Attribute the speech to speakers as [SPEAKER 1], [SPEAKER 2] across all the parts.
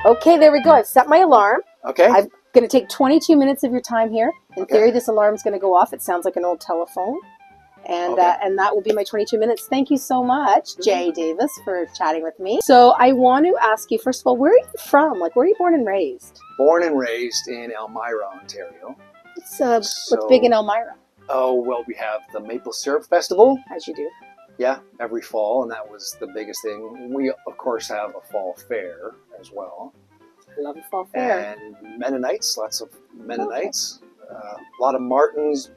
[SPEAKER 1] Okay, there we go. I've set my alarm.
[SPEAKER 2] Okay.
[SPEAKER 1] I'm going to take 22 minutes of your time here. In
[SPEAKER 2] Okay.
[SPEAKER 1] theory, this alarm's going to go off. It sounds like an old telephone. And and that will be my 22 minutes. Thank you so much, Jay Davis, for chatting with me. So I want to ask you, first of all, where are you from? Like, where are you born and raised?
[SPEAKER 2] Born and raised in Elmira, Ontario.
[SPEAKER 1] What's big in Elmira?
[SPEAKER 2] Oh, well, we have the Maple Syrup Festival.
[SPEAKER 1] As you do.
[SPEAKER 2] Yeah, every fall, and that was the biggest thing. We, of course, have a fall fair as well.
[SPEAKER 1] I love a fall fair.
[SPEAKER 2] And Mennonites, lots of Mennonites. A lot of Martins,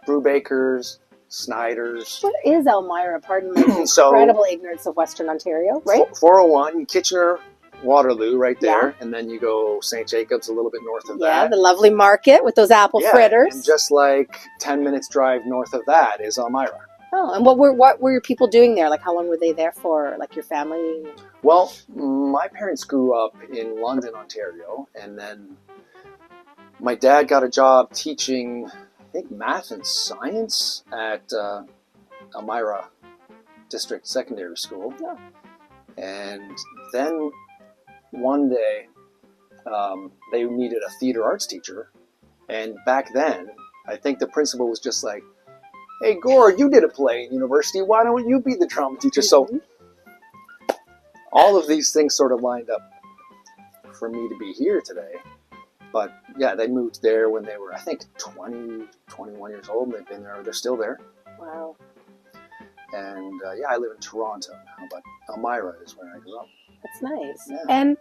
[SPEAKER 2] Brewbakers, Snyders.
[SPEAKER 1] What is Elmira? Pardon my incredible ignorance of Western Ontario, right?
[SPEAKER 2] 401, Kitchener, Waterloo, right there. Yeah. And then you go St. Jacobs a little bit north of that.
[SPEAKER 1] Yeah, the lovely market with those apple fritters.
[SPEAKER 2] And just like 10 minutes drive north of that is Elmira.
[SPEAKER 1] Oh, and what were your people doing there? Like, how long were they there for? Like, your family?
[SPEAKER 2] Well, my parents grew up in London, Ontario, and then my dad got a job teaching, I think, math and science at Elmira District Secondary School. Yeah. And then one day, they needed a theater arts teacher, and back then, I think the principal was just like, "Hey, Gord, you did a play in university. Why don't you be the drama teacher?" So all of these things sort of lined up for me to be here today. But yeah, they moved there when they were, I think, 20, 21 years old. And they've been there. They're still there.
[SPEAKER 1] Wow.
[SPEAKER 2] And yeah, I live in Toronto now, but Elmira is where I grew up.
[SPEAKER 1] That's nice.
[SPEAKER 2] Yeah.
[SPEAKER 1] And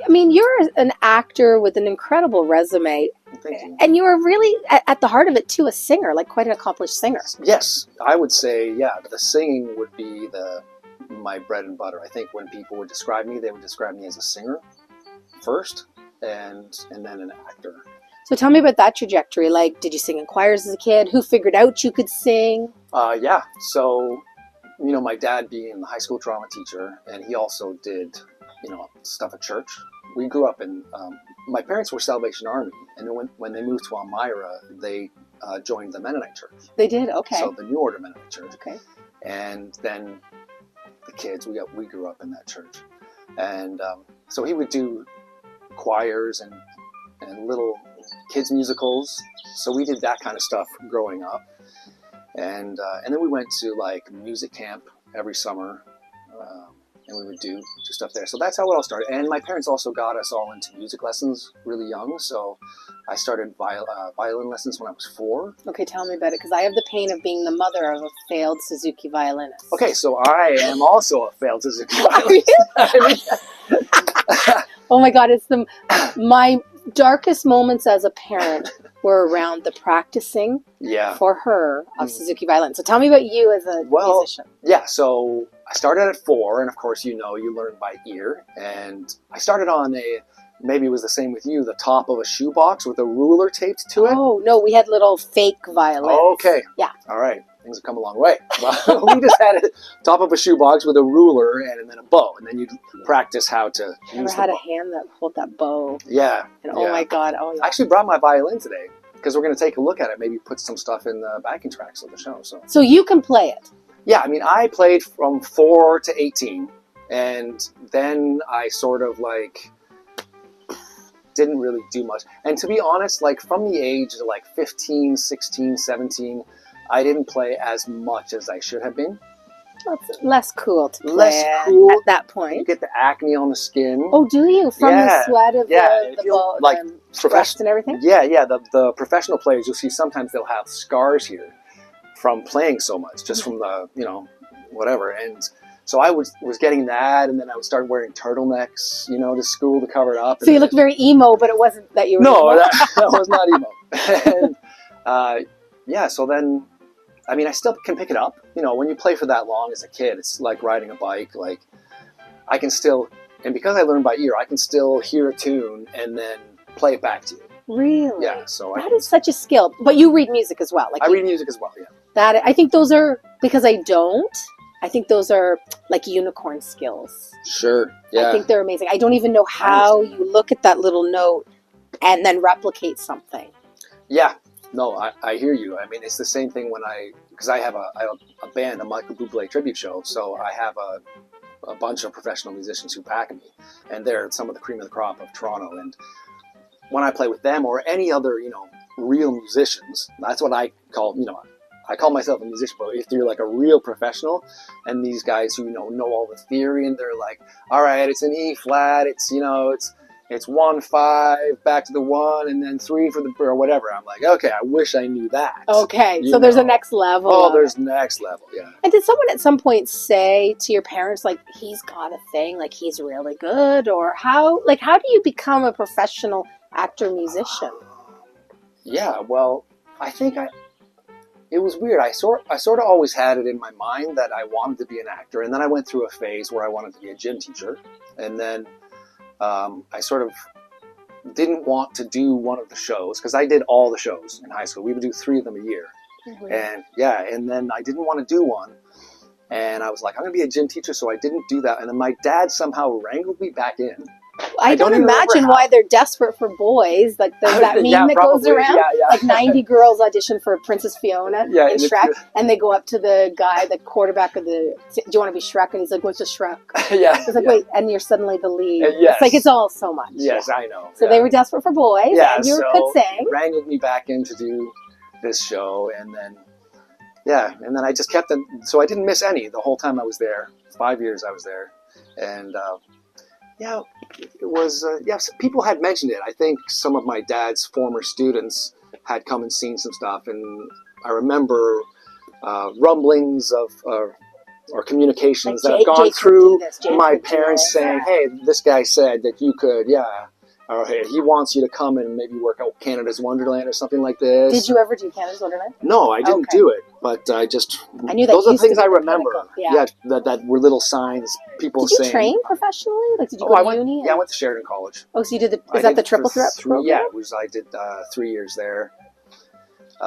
[SPEAKER 1] I mean, you're an actor with an incredible resume.
[SPEAKER 2] Thank you.
[SPEAKER 1] And you were really, at the heart of it, too, a singer, like quite an accomplished singer.
[SPEAKER 2] Yes, I would say, yeah, the singing would be my bread and butter. I think when people would describe me, they would describe me as a singer first, and then an actor.
[SPEAKER 1] So tell me about that trajectory. Like, did you sing in choirs as a kid? Who figured out you could sing?
[SPEAKER 2] Yeah, so, my dad being the high school drama teacher, and he also did stuff at church. We grew up in, my parents were Salvation Army, and then when they moved to Elmira, they joined the Mennonite church.
[SPEAKER 1] They did? Okay.
[SPEAKER 2] So the New Order Mennonite church.
[SPEAKER 1] Okay.
[SPEAKER 2] And then the kids, we grew up in that church. And so he would do choirs and little kids musicals. So we did that kind of stuff growing up. And then we went to like music camp every summer. And we would do stuff there. So that's how it all started. And my parents also got us all into music lessons really young. So I started violin lessons when I was 4.
[SPEAKER 1] Okay, tell me about it, because I have the pain of being the mother of a failed Suzuki violinist.
[SPEAKER 2] Okay, so I am also a failed Suzuki violinist.
[SPEAKER 1] Oh my God, it's my darkest moments as a parent were around the practicing for her of Suzuki violin. So tell me about you as a musician.
[SPEAKER 2] Yeah, so I started at 4, and of course, you learn by ear. And I started on maybe it was the same with you, the top of a shoebox with a ruler taped to it.
[SPEAKER 1] Oh, no, we had little fake violins.
[SPEAKER 2] Okay.
[SPEAKER 1] Yeah.
[SPEAKER 2] All right. Things have come a long way. We just had it top of a shoebox with a ruler and then a bow, and then you'd practice how to use the bow.
[SPEAKER 1] I never had a hand that hold that bow.
[SPEAKER 2] Yeah.
[SPEAKER 1] And oh my God. Oh, yeah.
[SPEAKER 2] I actually brought my violin today because we're going to take a look at it, maybe put some stuff in the backing tracks of the show. So
[SPEAKER 1] you can play it?
[SPEAKER 2] Yeah, I mean, I played from 4 to 18, and then I sort of didn't really do much. And to be honest, from the age of 15, 16, 17, I didn't play as much as I should have been.
[SPEAKER 1] Well, it's less cool to play at that point.
[SPEAKER 2] You get the acne on the skin.
[SPEAKER 1] Oh, do you? From the sweat of the breast and everything?
[SPEAKER 2] Yeah. The professional players, you'll see sometimes they'll have scars here from playing so much, just from the, whatever. And so I was getting that, and then I would start wearing turtlenecs, to school to cover it up.
[SPEAKER 1] So you looked very emo, but it wasn't that you were
[SPEAKER 2] emo.
[SPEAKER 1] No,
[SPEAKER 2] that was not emo. And, so then, I mean, I still can pick it up. When you play for that long as a kid, it's like riding a bike. I can still, and because I learned by ear, I can still hear a tune and then play it back to you.
[SPEAKER 1] Really?
[SPEAKER 2] Yeah. So
[SPEAKER 1] that is such a skill. But you read music as well.
[SPEAKER 2] I read music as well, yeah.
[SPEAKER 1] I think those are, because I don't, I think those are like unicorn skills.
[SPEAKER 2] Sure, yeah.
[SPEAKER 1] I think they're amazing. I don't even know how you look at that little note and then replicate something.
[SPEAKER 2] Yeah. No, I hear you. I mean, it's the same thing because I have a band, a Michael Bublé tribute show. So I have a bunch of professional musicians who back me, and they're some of the cream of the crop of Toronto. And when I play with them or any other, real musicians, that's what I call, I call myself a musician, but if you're like a real professional, and these guys who know all the theory, and they're like, all right, it's an E flat, it's 1-5 back to the 1 and then 3 for the or whatever. I'm like, okay, I wish I knew that.
[SPEAKER 1] Okay, so there's a next level.
[SPEAKER 2] Oh, there's next level, yeah.
[SPEAKER 1] And did someone at some point say to your parents, like, he's got a thing, like he's really good, or how do you become a professional actor musician?
[SPEAKER 2] Yeah, well, I think it was weird. I sort of always had it in my mind that I wanted to be an actor, and then I went through a phase where I wanted to be a gym teacher, and then I sort of didn't want to do one of the shows, because I did all the shows in high school. We would do 3 of them a year. Mm-hmm. And then I didn't want to do one. And I was like, I'm going to be a gym teacher, so I didn't do that. And then my dad somehow wrangled me back in.
[SPEAKER 1] I don't imagine why they're desperate for boys. Like, there's that meme that goes around. Yeah. Like 90 girls audition for Princess Fiona in Shrek, and they go up to the guy, the quarterback of do you want to be Shrek? And he's like, what's a Shrek? It's like, wait, and you're suddenly the lead. Yes. It's like, it's all so much.
[SPEAKER 2] Yes, I know.
[SPEAKER 1] So they were desperate for boys, and you could sing.
[SPEAKER 2] Wrangled me back in to do this show, and then I just kept them. So I didn't miss any the whole time I was there. 5 years I was there, and it was, people had mentioned it. I think some of my dad's former students had come and seen some stuff, and I remember rumblings of, or communications that have gone through my parents saying, hey, this guy said that you could, or hey, he wants you to come and maybe work out Canada's Wonderland or something like this.
[SPEAKER 1] Did you ever do Canada's Wonderland?
[SPEAKER 2] No, I didn't do it, but I knew that. Those are things I remember. That were little signs, people saying. Did you
[SPEAKER 1] train professionally? Like, did you go to uni?
[SPEAKER 2] I went to Sheridan College.
[SPEAKER 1] Oh, so you did is that the triple threat program?
[SPEAKER 2] Yeah, I did 3 years there.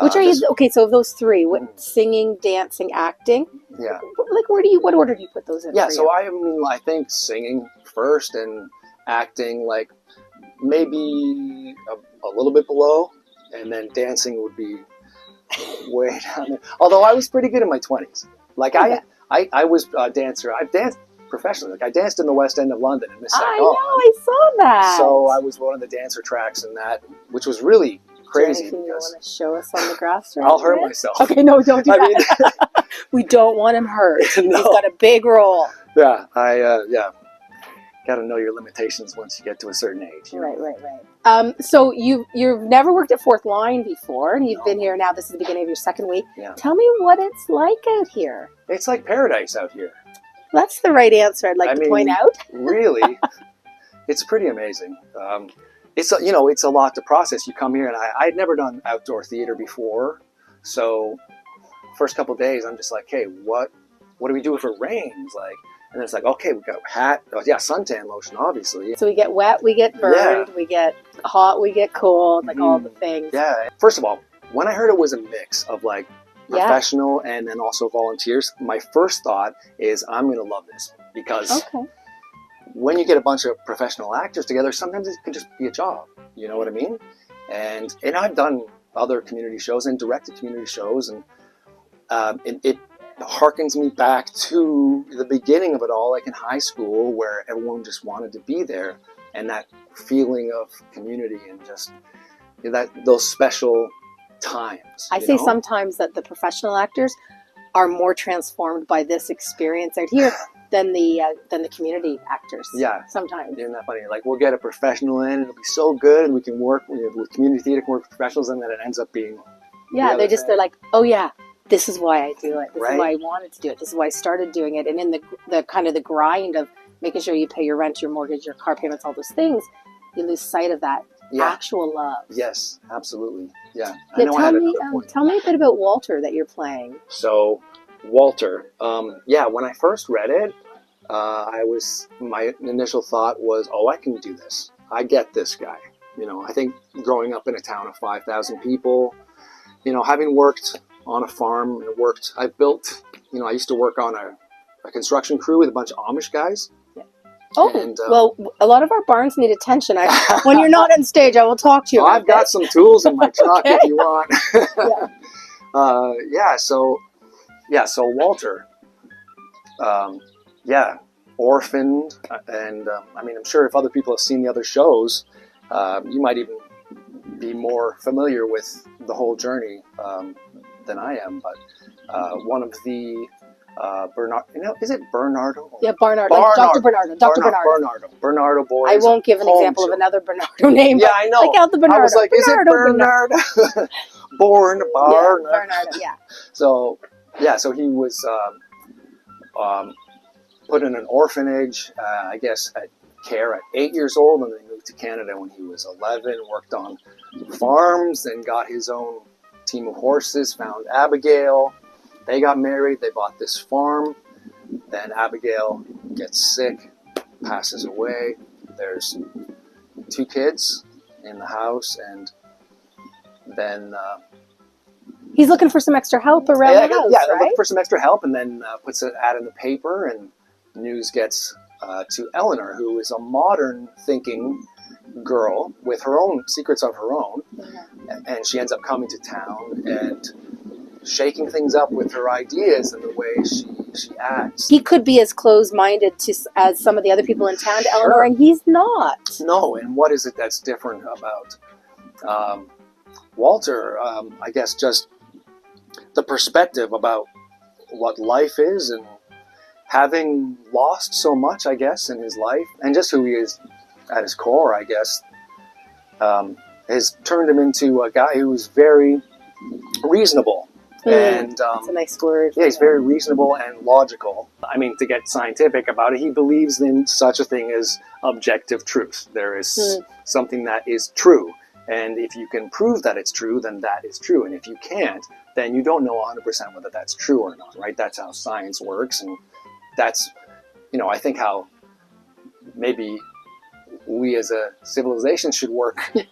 [SPEAKER 1] Which are you? Okay, so of those 3, what, singing, dancing, acting?
[SPEAKER 2] Yeah.
[SPEAKER 1] Like, what order do you put those in?
[SPEAKER 2] Yeah, so I think singing first and acting, like, maybe a little bit below, and then dancing would be way down there. Although I was pretty good in my 20s. Like, I was a dancer. I've danced professionally. Like, I danced in the West End of London in Miss Saigon.
[SPEAKER 1] I know, I saw that.
[SPEAKER 2] So I was one of the dancer tracks in that, which was really crazy.
[SPEAKER 1] Anything you want to show us on the grass?
[SPEAKER 2] I'll hurt myself.
[SPEAKER 1] Okay, no, don't do that. We don't want him hurt. No. He's got a big role.
[SPEAKER 2] Yeah, got to know your limitations once you get to a certain age.
[SPEAKER 1] Right. So you've never worked at Fourth Line before, and you've been here now. This is the beginning of your 2nd week. Yeah. Tell me what it's like out here.
[SPEAKER 2] It's like paradise out here.
[SPEAKER 1] That's the right answer. I'd like to point out.
[SPEAKER 2] Really, it's pretty amazing. It's a lot to process. You come here, and I'd never done outdoor theater before, so first couple of days, I'm just like, hey, what do we do if it rains? Like. And it's like, okay, we got a hat. Suntan lotion, obviously.
[SPEAKER 1] So we get wet, we get burned, we get hot, we get cold, like all the things.
[SPEAKER 2] Yeah. First of all, when I heard it was a mix of like professional and then also volunteers, my first thought is I'm going to love this, because when you get a bunch of professional actors together, sometimes it can just be a job. You know what I mean? And I've done other community shows and directed community shows, and it harkens me back to the beginning of it all, like in high school, where everyone just wanted to be there, and that feeling of community and just those special times.
[SPEAKER 1] I say sometimes that the professional actors are more transformed by this experience out here than the community actors. Yeah, sometimes.
[SPEAKER 2] Isn't that funny? Like, we'll get a professional in, and it'll be so good, and we can work with community theater, can work with professionals, and then it ends up being
[SPEAKER 1] they're like, oh yeah. This is why I do it. This is why I wanted to do it. This is why I started doing it. And in the kind of the grind of making sure you pay your rent, your mortgage, your car payments, all those things, you lose sight of that actual love.
[SPEAKER 2] Yes, absolutely. Yeah.
[SPEAKER 1] Tell me a bit about Walter that you're playing.
[SPEAKER 2] So, Walter, when I first read it, my initial thought was, I can do this. I get this guy. I think growing up in a town of 5,000 people, having worked on a farm and I used to work on a construction crew with a bunch of Amish guys. Yeah.
[SPEAKER 1] Oh, and, well, a lot of our barns need attention. When you're not on stage, I will talk to you about
[SPEAKER 2] I've got some tools in my truck if you want. So Walter, orphaned, and I mean, I'm sure if other people have seen the other shows, you might even be more familiar with the whole journey than I am. But one of the Bernard, is it Bernardo?
[SPEAKER 1] Yeah, Barnard, like Dr. Bernardo. Dr.
[SPEAKER 2] Bernardo boys.
[SPEAKER 1] I won't give an example of another Bernardo name.
[SPEAKER 2] Yeah, I know.
[SPEAKER 1] Like out the Bernardo.
[SPEAKER 2] I was like, is it Bernardo? Bernardo,
[SPEAKER 1] yeah.
[SPEAKER 2] So he was put in an orphanage, I guess, at 8 years old, and then moved to Canada when he was 11, worked on farms, then got his own team of horses, found Abigail. They got married, they bought this farm, then Abigail gets sick, passes away. There's 2 kids in the house, and then
[SPEAKER 1] he's looking for some extra help around the house,
[SPEAKER 2] yeah,
[SPEAKER 1] right?
[SPEAKER 2] looking for some extra help, and then puts an ad in the paper, and news gets to Eleanor, who is a modern thinking girl with her own secrets of her own, and she ends up coming to town and shaking things up with her ideas and the way she acts.
[SPEAKER 1] He could be as closed-minded as some of the other people in town to Eleanor, and he's not.
[SPEAKER 2] No, and what is it that's different about Walter? I guess just the perspective about what life is, and having lost so much, I guess, in his life, and just who he is at his core, I guess, has turned him into a guy who's very reasonable. And
[SPEAKER 1] that's a nice word.
[SPEAKER 2] Yeah, he's very reasonable and logical. I mean, to get scientific about it, he believes in such a thing as objective truth. There is something that is true. And if you can prove that it's true, then that is true. And if you can't, then you don't know 100% whether that's true or not, right? That's how science works. And that's, I think how maybe we as a civilization should work a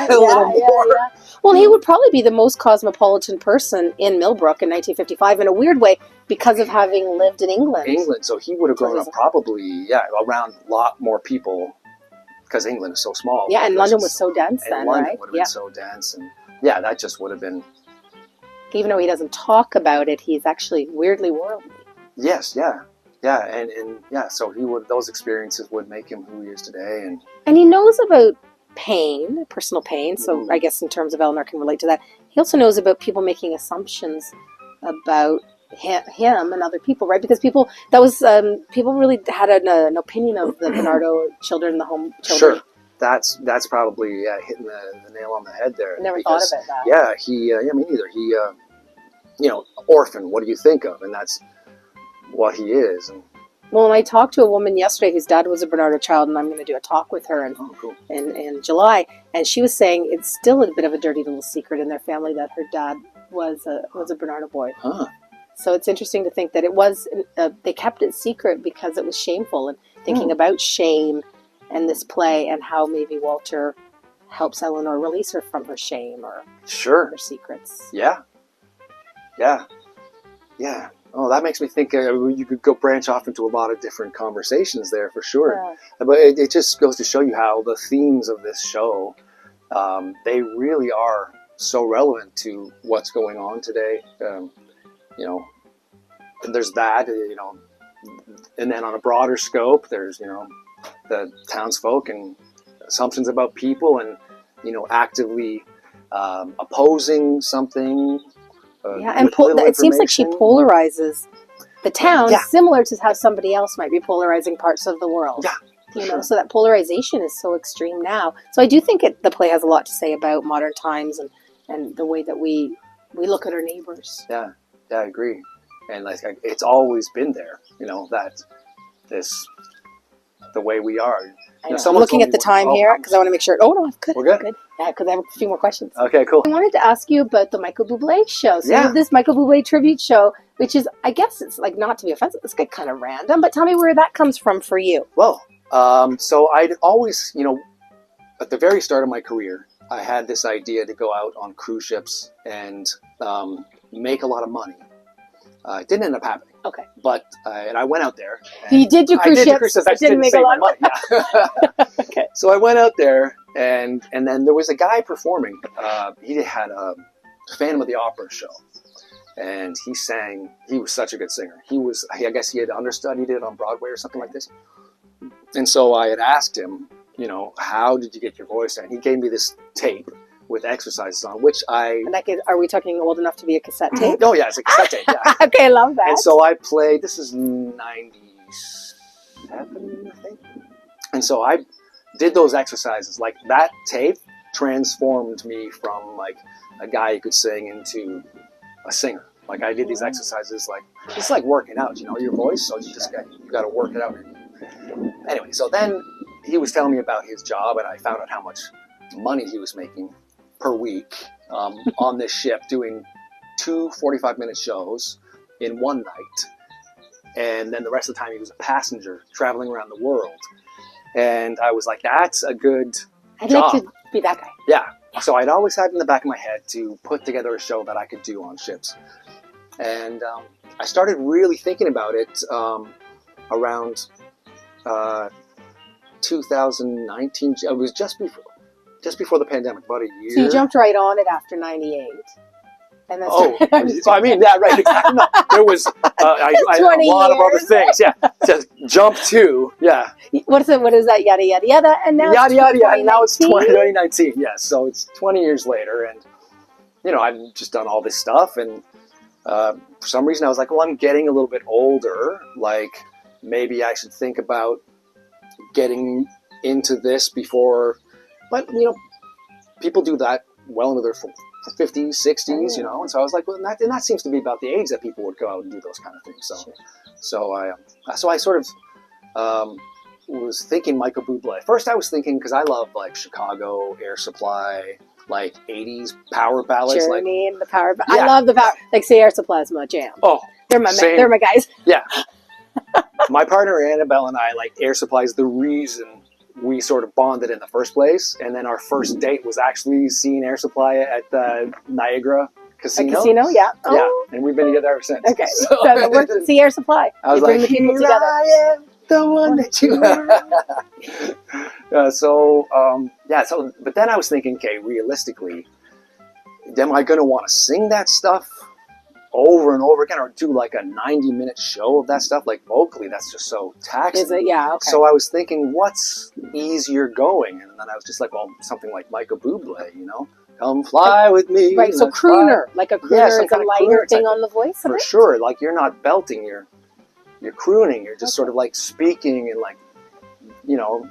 [SPEAKER 2] little more. Yeah.
[SPEAKER 1] Well, he would probably be the most cosmopolitan person in Millbrook in 1955 in a weird way because of having lived in England.
[SPEAKER 2] So he would have grown up probably, around a lot more people because England is so small.
[SPEAKER 1] Yeah, and London was so dense then,
[SPEAKER 2] London
[SPEAKER 1] right?
[SPEAKER 2] would have been so dense. And that just would have been...
[SPEAKER 1] Even though he doesn't talk about it, he's actually weirdly worldly.
[SPEAKER 2] Yes, yeah. Yeah, and so those experiences would make him who he is today.
[SPEAKER 1] And he knows about pain, personal pain, so I guess in terms of Eleanor can relate to that. He also knows about people making assumptions about him and other people, right? Because people really had an opinion of the Bernardo children, the home children.
[SPEAKER 2] Sure. That's probably hitting the nail on the head there.
[SPEAKER 1] I never thought about that.
[SPEAKER 2] Yeah, me neither. He, orphan, what do you think of? And that's what he is. And
[SPEAKER 1] well, I talked to a woman yesterday whose dad was a Bernardo child, and I'm going to do a talk with her in July, and she was saying it's still a bit of a dirty little secret in their family that her dad was a Bernardo boy.
[SPEAKER 2] Huh.
[SPEAKER 1] So it's interesting to think that it was they kept it secret because it was shameful, and thinking about shame and this play and how maybe Walter helps Eleanor release her from her shame or her secrets.
[SPEAKER 2] Yeah. Oh, that makes me think you could go branch off into a lot of different conversations there for sure. Yeah. But it just goes to show you how the themes of this show, they really are so relevant to what's going on today. There's that, and then on a broader scope, there's, the townsfolk and assumptions about people and, actively opposing something.
[SPEAKER 1] And it seems like she polarizes the town, similar to how somebody else might be polarizing parts of the world. Yeah, so that polarization is so extreme now. So I do think the play has a lot to say about modern times and the way that we look at our neighbors.
[SPEAKER 2] Yeah, I agree. And it's always been there, that the way we are.
[SPEAKER 1] I'm looking at the time here because I want to make sure. Oh no, I'm good.
[SPEAKER 2] We're good.
[SPEAKER 1] Yeah, because I have a few more questions.
[SPEAKER 2] Okay, cool.
[SPEAKER 1] I wanted to ask you about the Michael Bublé show. So you have this Michael Bublé tribute show, which is, I guess it's not to be offensive, it's kind of random, but tell me where that comes from for you.
[SPEAKER 2] Well, so I'd always, at the very start of my career, I had this idea to go out on cruise ships and make a lot of money. It didn't end up happening.
[SPEAKER 1] Okay.
[SPEAKER 2] But, and I went out there.
[SPEAKER 1] You did do cruise ships.
[SPEAKER 2] I didn't make a lot of money. Yeah.
[SPEAKER 1] Okay.
[SPEAKER 2] So I went out there, and then there was a guy performing. He had a Phantom of the Opera show. and he sang. He was such a good singer. I guess he had understudied it on Broadway or something like this. And so I had asked him, how did you get your voice? And he gave me this tape with exercises on, which
[SPEAKER 1] And are we talking old enough to be a cassette tape?
[SPEAKER 2] Oh, yeah, it's a cassette tape, yeah.
[SPEAKER 1] Okay, I love that.
[SPEAKER 2] And so I played, this is 97, I think. And so I did those exercises. Like, that tape transformed me from, like, a guy who could sing into a singer. Like, I did these exercises, like, it's like working out, your voice, so you got to work it out. Anyway, so then he was telling me about his job, and I found out how much money he was making per week on this ship, doing 2 45-minute shows in one night. And then the rest of the time he was a passenger traveling around the world. And I was like, that's a good
[SPEAKER 1] I'd
[SPEAKER 2] job.
[SPEAKER 1] like to be that guy.
[SPEAKER 2] Yeah. So I'd always had in the back of my head to put together a show that I could do on ships. And I started really thinking about it around 2019. It was just before the pandemic, about a year.
[SPEAKER 1] So you jumped right on it after 98. And that's
[SPEAKER 2] I mean, yeah, right. Exactly. No, there was I had a lot of other things. Yeah, just jump to, yeah.
[SPEAKER 1] What is it? What is that? Yada yada yada. And now
[SPEAKER 2] yada yada yada. Now it's 2019. Yes, so it's 20 years later, and I've just done all this stuff, and for some reason I was like, well, I'm getting a little bit older. Like, maybe I should think about getting into this before. But people do that well into their 50s, 60s, and so I was like, well, and that seems to be about the age that people would go out and do those kind of things. So I sort of was thinking Michael Bublé. First, I was thinking, because I love like Chicago, Air Supply, like 80s power ballads,
[SPEAKER 1] Journey, and the power.
[SPEAKER 2] Yeah.
[SPEAKER 1] I love the power. Like, say, Air Supply is my jam.
[SPEAKER 2] Oh,
[SPEAKER 1] they're my guys.
[SPEAKER 2] Yeah, my partner Annabelle and I, like, Air Supply is the reason we sort of bonded in the first place, and then our first date was actually seeing Air Supply at the Niagara Casino.
[SPEAKER 1] A casino, yeah. Oh.
[SPEAKER 2] Yeah, and we've been together ever since.
[SPEAKER 1] Okay, so see Air Supply.
[SPEAKER 2] I was
[SPEAKER 1] bring
[SPEAKER 2] like,
[SPEAKER 1] the people
[SPEAKER 2] here
[SPEAKER 1] together.
[SPEAKER 2] I am, the one that you but then I was thinking, okay, realistically, am I going to want to sing that stuff over and over again, or do like a 90-minute show of that stuff? Like, vocally, that's just so taxing.
[SPEAKER 1] Is it? Yeah, okay.
[SPEAKER 2] So I was thinking, what's easier going? And then I was just like, well, something like Michael Bublé, come fly with me.
[SPEAKER 1] Right, so crooner, like a crooner is a lighter thing on the voice of
[SPEAKER 2] For
[SPEAKER 1] it?
[SPEAKER 2] sure, like, you're not belting, you're crooning, you're just sort of like speaking, and like,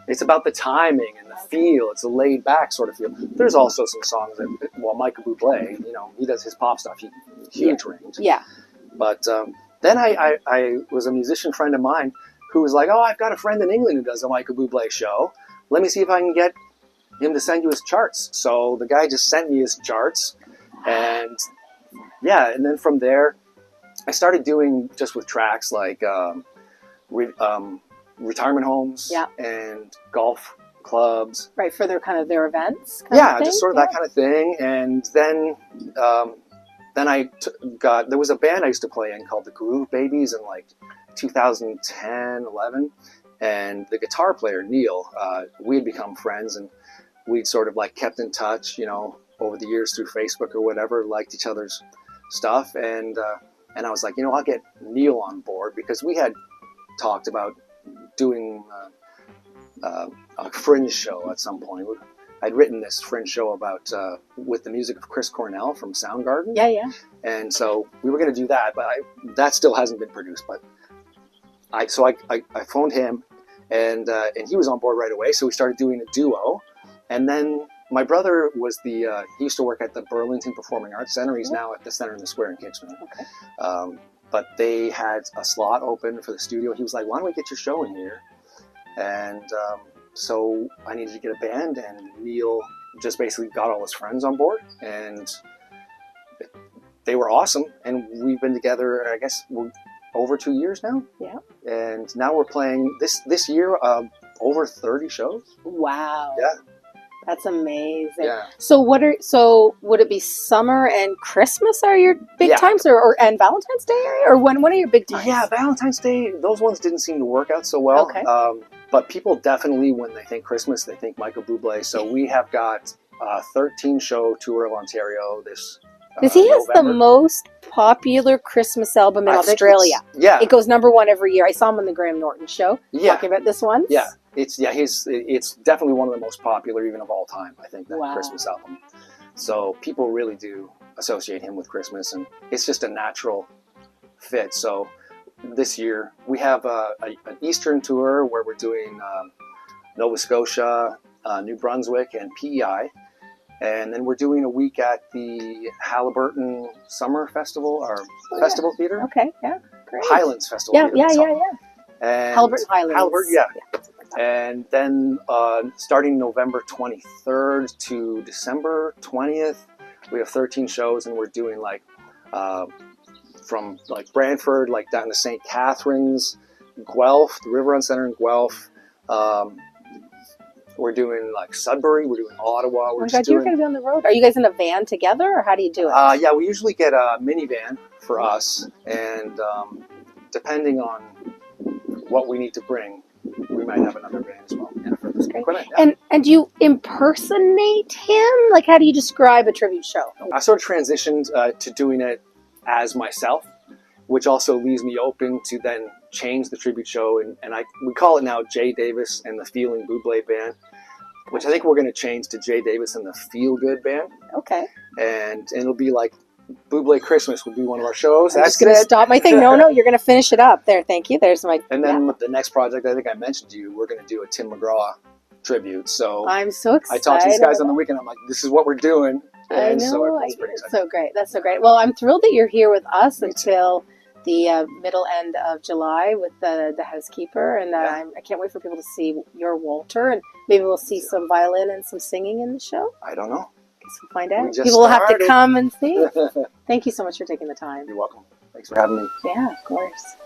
[SPEAKER 2] it's about the timing and the feel. It's a laid back sort of feel. There's also some songs that, well, Michael Bublé, he does his pop stuff, huge range.
[SPEAKER 1] Yeah.
[SPEAKER 2] But then I was a musician friend of mine who was like, oh, I've got a friend in England who does a Michael Bublé show. Let me see if I can get him to send you his charts. So the guy just sent me his charts, and yeah, and then from there, I started doing just with tracks like retirement homes and golf clubs.
[SPEAKER 1] Right, for their events?
[SPEAKER 2] Just sort of that kind of thing. And then there was a band I used to play in called the Groove Babies in like 2010, 11. And the guitar player, Neil, we had become friends, and we'd sort of like kept in touch, over the years through Facebook or whatever, liked each other's stuff. And I was like, I'll get Neil on board, because we had talked about doing a fringe show at some point. I'd written this fringe show about with the music of Chris Cornell from Soundgarden.
[SPEAKER 1] Yeah, yeah.
[SPEAKER 2] And so we were going to do that, but that still hasn't been produced. But I phoned him, and he was on board right away. So we started doing a duo, and then my brother was he used to work at the Burlington Performing Arts Center. He's now at the Center in the Square in Kingston. Okay. But they had a slot open for the studio. He was like, why don't we get your show in here? And so I needed to get a band, and Neil just basically got all his friends on board, and they were awesome. And we've been together, I guess, over 2 years now. Yeah. And now we're playing this year over 30 shows. Wow. Yeah.
[SPEAKER 1] That's amazing.
[SPEAKER 2] Yeah.
[SPEAKER 1] So would it be summer and Christmas are your big times, and Valentine's Day, or when are your big times?
[SPEAKER 2] Yeah, Valentine's Day, those ones didn't seem to work out so well.
[SPEAKER 1] Okay.
[SPEAKER 2] But people definitely, when they think Christmas, they think Michael Bublé. So we have got a 13-show tour of Ontario this
[SPEAKER 1] Because he has the
[SPEAKER 2] November.
[SPEAKER 1] most popular Christmas album in
[SPEAKER 2] I think
[SPEAKER 1] Australia.
[SPEAKER 2] Yeah.
[SPEAKER 1] It goes #1 every year. I saw him on the Graham Norton show talking about this one.
[SPEAKER 2] Yeah. It's definitely one of the most popular even of all time, I think, that
[SPEAKER 1] Wow.
[SPEAKER 2] Christmas album. So people really do associate him with Christmas, and it's just a natural fit. So this year we have an Eastern tour where we're doing Nova Scotia, New Brunswick, and PEI. And then we're doing a week at the Haliburton Summer Festival, or Festival Theater.
[SPEAKER 1] Okay, yeah, great.
[SPEAKER 2] Highlands Festival Theater.
[SPEAKER 1] Yeah.
[SPEAKER 2] And
[SPEAKER 1] Haliburton Highlands.
[SPEAKER 2] Haliburton, yeah. And then starting November 23rd to December 20th, we have 13 shows, and we're doing like from like Brantford, like down to St. Catharines, Guelph, the River Run Center in Guelph. We're doing like Sudbury, we're doing Ottawa.
[SPEAKER 1] Oh my God, you're going to be on the road. Are you guys in a van together, or how do you do it?
[SPEAKER 2] Yeah, we usually get a minivan for us, and depending on what we need to bring, we might have another van as well. Yeah, for this equipment. Yeah.
[SPEAKER 1] And do you impersonate him? Like, how do you describe a tribute show?
[SPEAKER 2] I sort of transitioned to doing it as myself, which also leaves me open to then change the tribute show, and we call it now Jay Davis and the Feeling Buble Band, which I think we're going to change to Jay Davis and the Feel Good Band.
[SPEAKER 1] Okay.
[SPEAKER 2] And it'll be like Buble Christmas will be one of our shows.
[SPEAKER 1] I'm just going to stop my thing. No, you're going to finish it up. There, thank you. There's my...
[SPEAKER 2] And then with the next project, I think I mentioned to you, we're going to do a Tim McGraw tribute. So
[SPEAKER 1] I'm so excited.
[SPEAKER 2] I talked to these guys on the weekend. I'm like, this is what we're doing.
[SPEAKER 1] I know.
[SPEAKER 2] So
[SPEAKER 1] it's so great. That's so great. Well, I'm thrilled that you're here with us until the middle end of July with the Housekeeper, and I can't wait for people to see your Walter, and maybe we'll see some violin and some singing in the show.
[SPEAKER 2] I don't know.
[SPEAKER 1] Guess we'll find out. People will have to come and see.
[SPEAKER 2] You're
[SPEAKER 1] Thank you so much for taking the time.
[SPEAKER 2] welcome. Thanks for having me.
[SPEAKER 1] Yeah, of course.